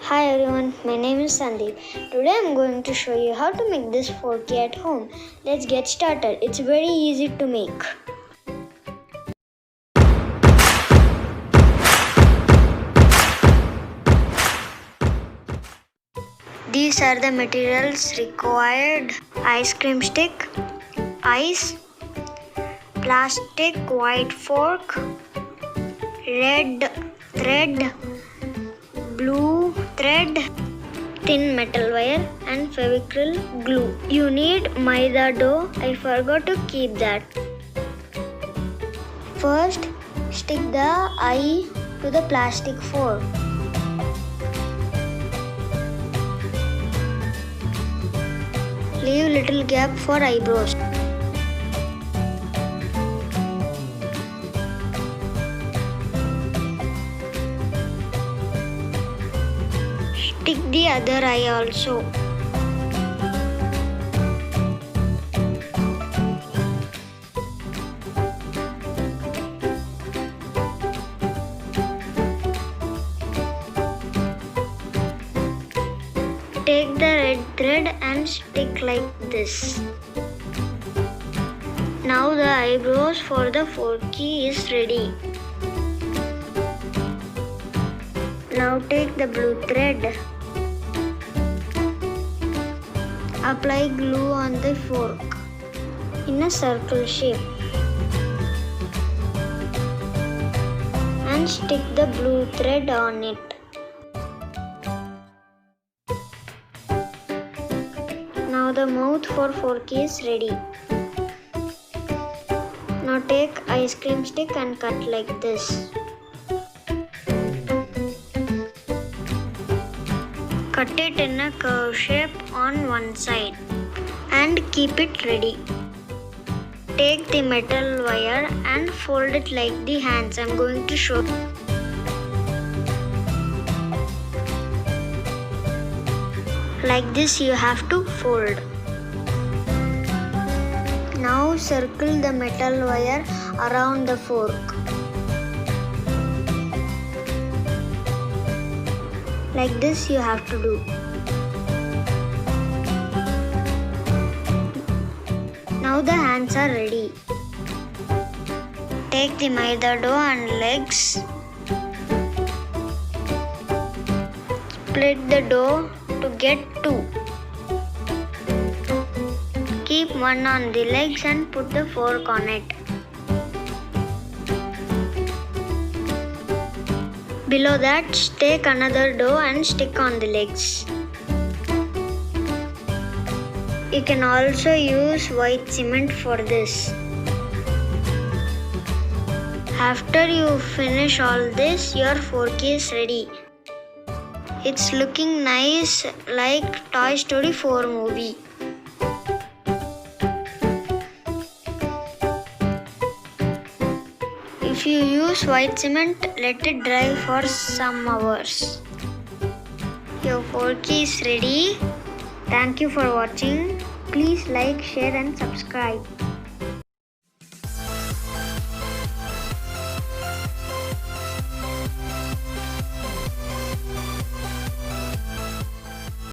Hi everyone, my name is Sandeep. Today I'm going to show you how to make this Forky at home. Let's get started. It's very easy to make. These are the materials required: ice cream stick, ice, plastic white fork, red thread, blue thread, thin metal wire and Fevicryl glue. You need maida dough. I forgot to keep that. First, stick the eye to the plastic fork. Leave little gap for eyebrows. Stick the other eye also. Take the red thread and stick like this. Now the eyebrows for the Forky is ready. Now take the blue thread. Apply glue on the fork in a circle shape and stick the blue thread on it. Now the mouth for Forky is ready. Now take ice cream stick and cut like this. Cut it in a curve shape on one side and keep it ready. Take the metal wire and fold it like the hands. I'm going to show. Like this you have to fold. Now circle the metal wire around the fork. Like this you have to do. Now the hands are ready. Take the maida dough and legs. Split the dough to get two. Keep one on the legs and put the fork on it. Below that, take another dough and stick on the legs. You can also use white cement for this. After you finish all this, your Forky is ready. It's looking nice like Toy Story 4 movie. If you use white cement, let it dry for some hours. Your Forky is ready. Thank you for watching. Please like, share and subscribe.